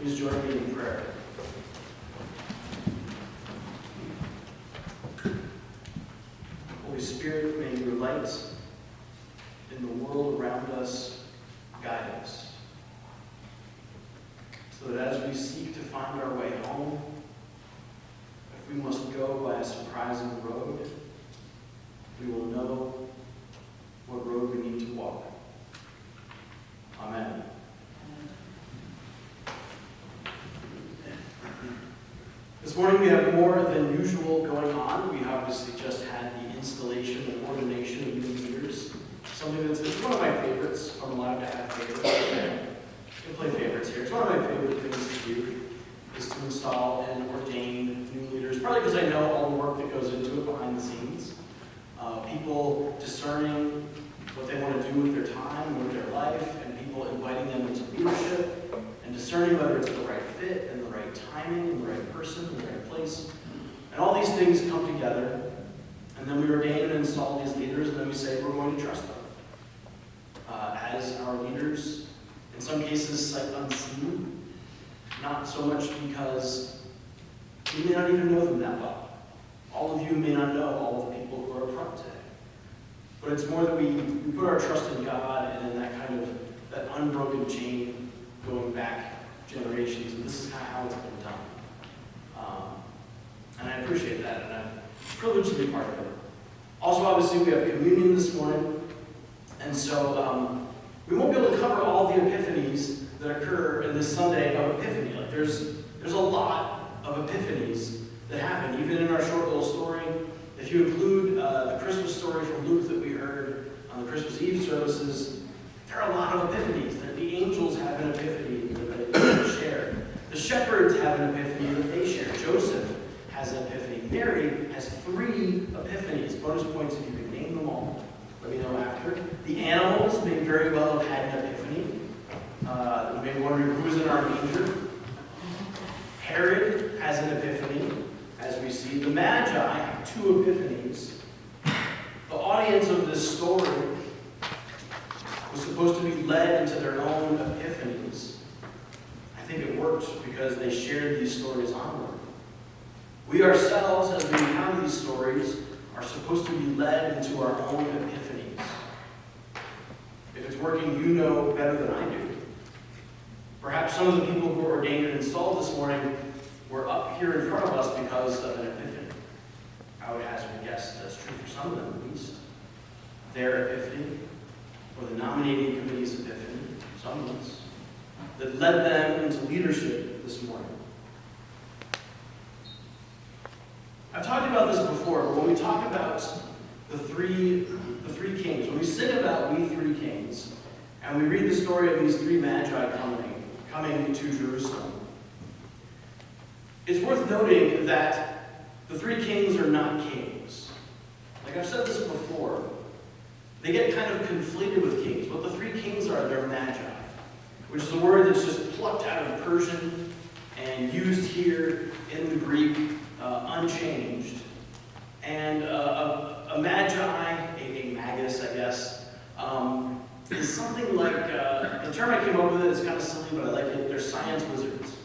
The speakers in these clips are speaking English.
Please join me in prayer. Holy Spirit, may your light in the world around us guide us, so that as we seek to find our way home, if we must go by a surprising road, we will know what road we need to walk. Amen. This morning we have more than usual going on. We obviously just had the installation and ordination of new leaders. Something it's one of my favorites. I'm allowed to have favorites. I can play favorites here. It's one of my favorite things to do, is to install and ordain new leaders. Probably because I know all the work that goes into it behind the scenes. People discerning what they want to do with their time, with their life, and people inviting them into leadership, and discerning whether it's the right fit and the right timing and the right person and the right place. And all these things come together, and then we ordain and install these leaders, and then we say we're going to trust them as our leaders, in some cases sight unseen, not so much because we may not even know them that well. All of you may not know all of the people who are up front today. But it's more that we put our trust in God and in that kind of, that unbroken chain going back generations. And this is kind of how it's been done. And I appreciate that, and I'm privileged to be part of it. Also, obviously, we have communion this morning. And so we won't be able to cover all the epiphanies that occur in this Sunday of Epiphany. Like there's a lot of epiphanies that happen, even in our short little story. If you include the Christmas story from Luke that we heard on the Christmas Eve services, there are a lot of epiphanies. That the angels have an epiphany that they share. The shepherds have an epiphany that they share. Joseph has an epiphany. Mary has 3 epiphanies. Bonus points if you can name them all. Let me know after. The animals may very well have had an epiphany. You may be wondering who's in our manger. Herod has an epiphany. As we see, the Magi have 2 epiphanies. The audience of this story was supposed to be led into their own epiphanies. I think it worked because they shared these stories onward. We ourselves, as we encounter these stories, are supposed to be led into our own epiphanies. If it's working, you know better than I do. Perhaps some of the people who were ordained and installed this morning were up here in front of us because of an epiphany. I would hazard a guess that's true for some of them at least. Their epiphany, or the nominating committee's epiphany, some of us, that led them into leadership this morning. I've talked about this before, but when we talk about the three kings, when we sing about we 3 kings, and we read the story of these 3 magi coming to Jerusalem, it's worth noting that the 3 kings are not kings. Like I've said this before, they get kind of conflated with kings. What the 3 kings are, they're magi, which is a word that's just plucked out of Persian and used here in the Greek unchanged. And a magi, a magus, I guess, is something like, the term I came up with is kind of silly, but I like it. They're science wizards.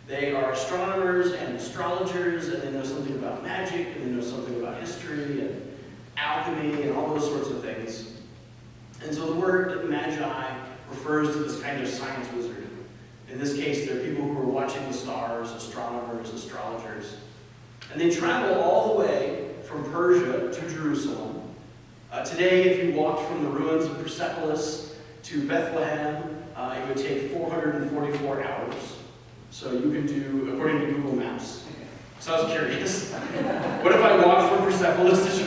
They are astronomers and astrologers, and they know something about magic, and they know something about history and alchemy and all those sorts of things. And so the word magi refers to this kind of science wizard. In this case, they're people who are watching the stars, astronomers, astrologers. And they travel all the way from Persia to Jerusalem. Today, if you walked from the ruins of Persepolis to Bethlehem, it would take 444 hours. So you can do, according to Google Maps. So I was curious. What if I walked from Persepolis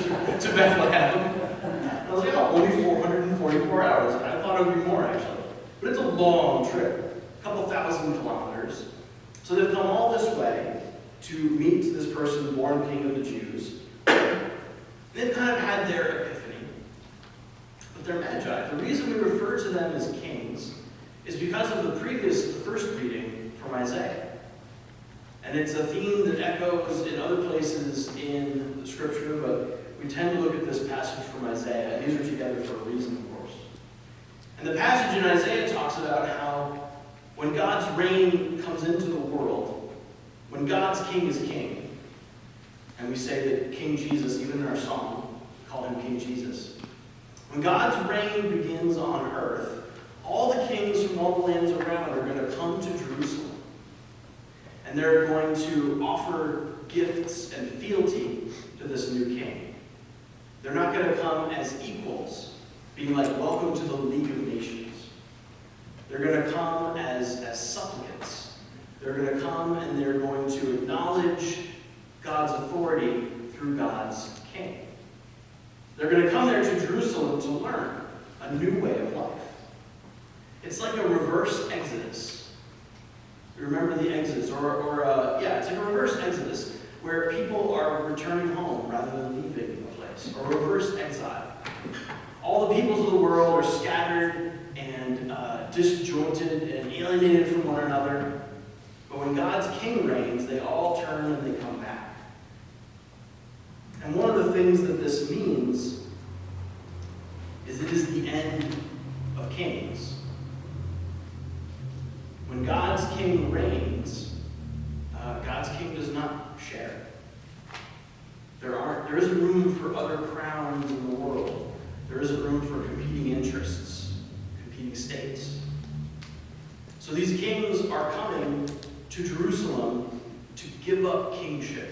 to Bethlehem? I was like, oh, only 444 hours. I thought it would be more, actually. But it's a long trip, a couple thousand kilometers. So they've come all this way to meet this person born king of the Jews. They've kind of had their epiphany, but they're magi. The reason we refer to them as kings is because of the first reading from Isaiah. And it's a theme that echoes in other places in the scripture, but we tend to look at this passage from Isaiah, and these are together for a reason, of course. And the passage in Isaiah talks about how when God's reign comes into the world, when God's king is king, and we say that King Jesus, even in our song, call him King Jesus. When God's reign begins on earth, all the kings from all the lands around are going to come to Jerusalem. And they're going to offer gifts and fealty to this new king. They're not going to come as equals, being like, welcome to the League of Nations. They're going to come as supplicants. They're going to come and they're going to acknowledge God's authority through God's king. They're going to come there to Jerusalem to learn a new way of life. It's like a reverse Exodus. You remember the Exodus, it's like a reverse Exodus, where people are returning home rather than leaving a place, or reverse exile. All the peoples of the world are scattered and disjointed and alienated from one another. But when God's king reigns, they all turn and they come back. And one of the things that this means is it is the end of kings. When God's king reigns, God's king does not share. There isn't room for other crowns in the world. There isn't room for competing interests, competing states. So these kings are coming to Jerusalem to give up kingship.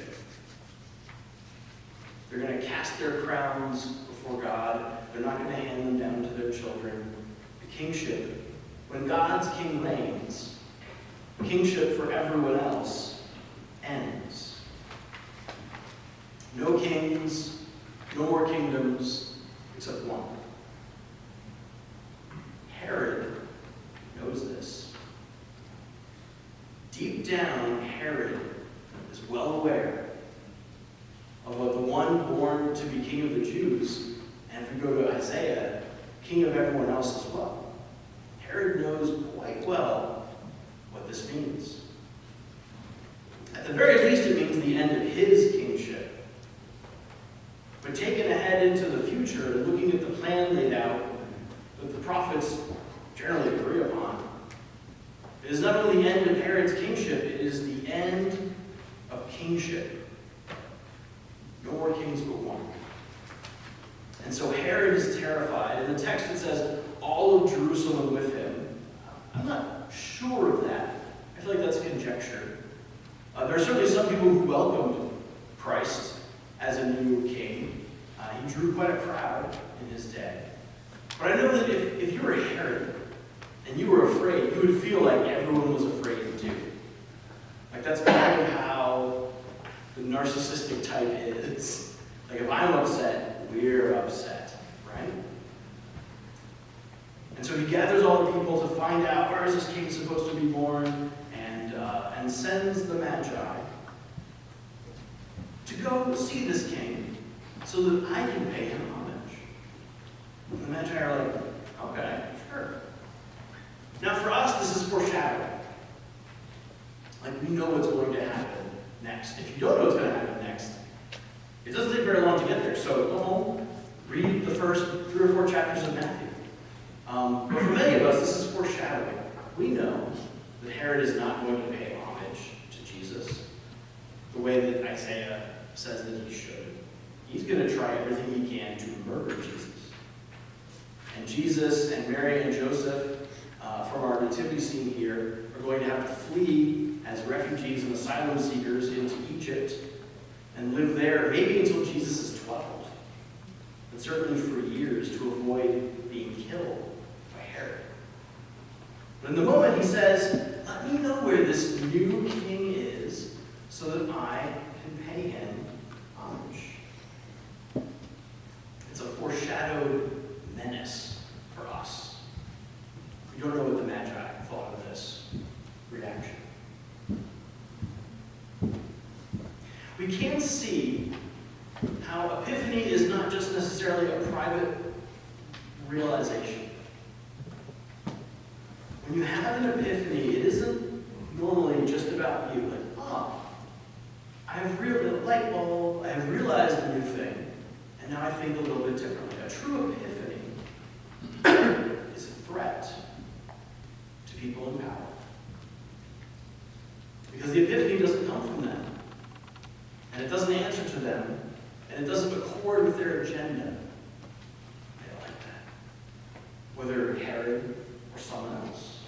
They're going to cast their crowns before God. They're not going to hand them down to their children. The kingship, when God's king reigns, kingship for everyone else ends. No kings, no more kingdoms, except one. Herod knows this. Deep down, Herod is well aware of what the one born to be king of the Jews, and if we go to Isaiah, king of everyone else as well. Herod knows quite well what this means. At the very least, it means the end of his kingship. But taken ahead into the future, looking at the plan laid out that the prophets generally agree upon, it is not only the end of Herod's kingship, it is the end of kingship. No more kings but one. And so Herod is terrified. In the text it says, all of Jerusalem with him. I'm not sure of that. I feel like that's conjecture. There are certainly some people who welcomed Christ as a new king. He drew quite a crowd in his day. But I know that if you were Herod and you were afraid, you would feel like everyone was afraid too. Like that's kind of how the narcissistic type is. Like if I'm upset, we're upset, right? And so he gathers all the people to find out where is this king supposed to be born, and sends the Magi to go see this king so that I can pay him homage. And the Magi are like, okay, sure. Now for us, this is foreshadowing. Like we know what's going to happen next. If you don't know what's going to happen next, it doesn't take very long to get there. So go home, read the first 3 or 4 chapters of Matthew. But for many of us, this is foreshadowing. We know that Herod is not going to pay homage to Jesus the way that Isaiah says that he should. He's going to try everything he can to murder Jesus. And Jesus and Mary and Joseph, from our nativity scene here, are going to have to flee as refugees and asylum seekers into Egypt and live there maybe until Jesus is 12, but certainly for years to avoid being killed by Herod. But in the moment he says, let me know where this new king is so that I can pay him homage. It's a foreshadowed menace for us. We don't know what the Magi thought of this reaction. We can see how Epiphany is not just necessarily a private realization. When you have an epiphany, it isn't normally just about you. Like, oh, I've realized, light bulb, I've realized a new thing, and now I think a little bit differently. A true epiphany is a threat to people in power. Because the Epiphany doesn't come from them. And it doesn't answer to them. And it doesn't accord with their agenda. They don't like that. Whether Herod or someone else.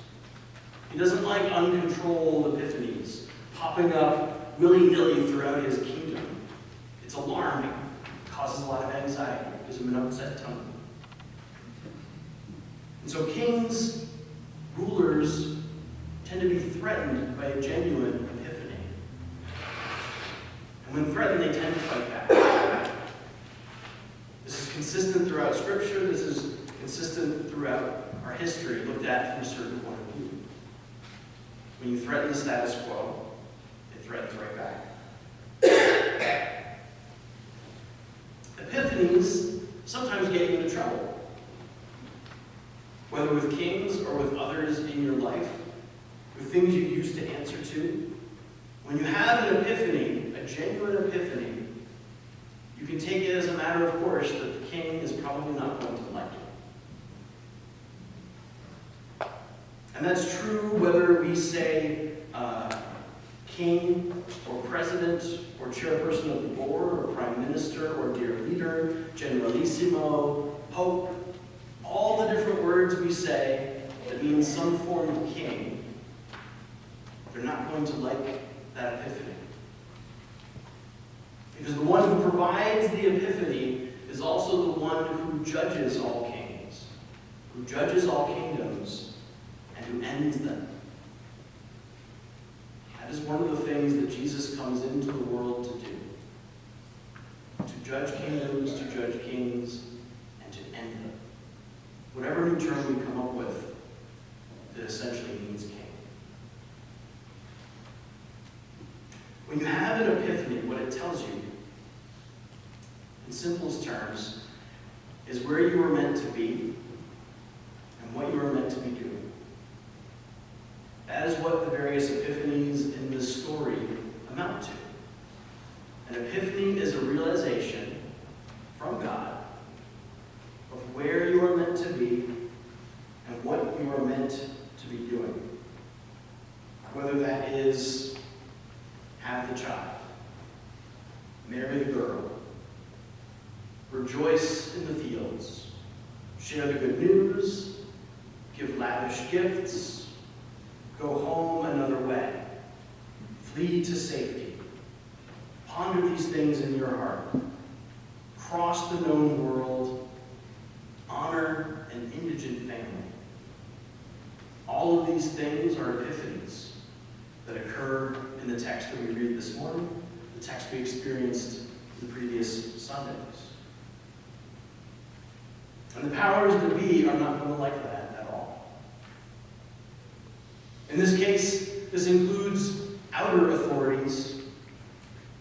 He doesn't like uncontrolled epiphanies popping up willy-nilly throughout his kingdom. It's alarming. It causes a lot of anxiety. It gives him an upset tone. And so kings, rulers, tend to be threatened by a genuine epiphany. And when threatened, they tend to fight back. This is consistent throughout Scripture. This is consistent throughout our history, looked at from a certain point of view. When you threaten the status quo, it threatens right back. Epiphanies sometimes get you into trouble. Whether with kings or with others in your life, with things you used to answer to. When you have an epiphany, a genuine epiphany, you can take it as a matter of course that the king is probably not going to like it. And that's true whether we say king or president or chairperson of the board or prime minister or dear leader, generalissimo, pope. All the different words we say that mean some form of king, they're not going to like that epiphany. Because the one who provides the epiphany is also the one who judges all kings, who judges all kingdoms, and who ends them. That is one of the things that Jesus comes into the world to do. To judge kingdoms, to judge kings, and to end them. Whatever new term we come up with, that essentially means king. When you have an epiphany, what it tells you, in simplest terms, is where you were meant to be and what you were meant to be doing. That is what the various epiphanies in this story amount to. An epiphany is a realization from God of where you are meant to be and what you are meant to be doing. Whether that is have the child, marry the girl, rejoice in the fields, share the good news, give lavish gifts, go home another way, flee to safety. Ponder these things in your heart. Cross the known world, honor an indigent family. All of these things are epiphanies that occur in the text that we read this morning, the text we experienced the previous Sundays. And the powers that be are not going to like that at all. In this case, this includes outer authorities.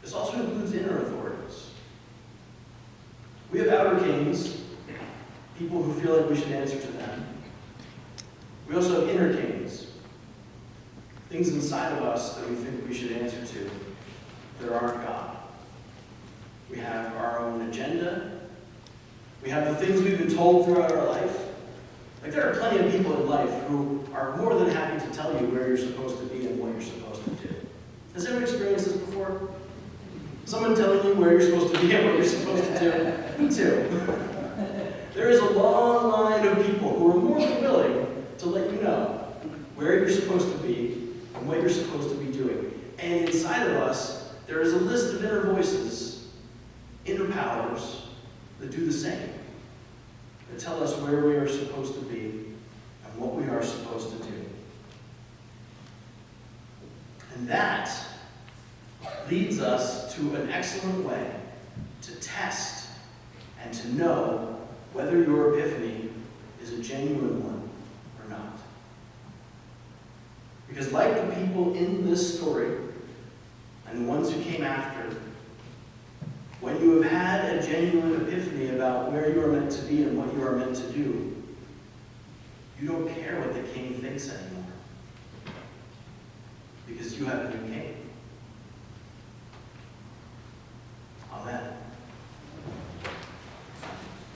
This also includes inner authorities. We have outer kings, people who feel like we should answer to them. We also have inner kings, things inside of us that we think we should answer to that aren't God. We have our own agenda. We have the things we've been told throughout our life. Like there are plenty of people in life who are more than happy to tell you where you're supposed to be and what you're supposed to do. Has anyone experienced this before? Someone telling you where you're supposed to be and what you're supposed to do? Me too. There is a long line of people who are more than willing to let you know where you're supposed to be and what you're supposed to be doing. And inside of us, there is a list of inner voices, inner powers, that do the same. That tell us where we are supposed to be and what we are supposed to do. And that leads us to an excellent way to test and to know whether your epiphany is a genuine one or not. Because like the people in this story, and the ones who came after, when you have had a genuine epiphany about where you are meant to be and what you are meant to do, you don't care what the king thinks anymore. Because you have a new king. Amen.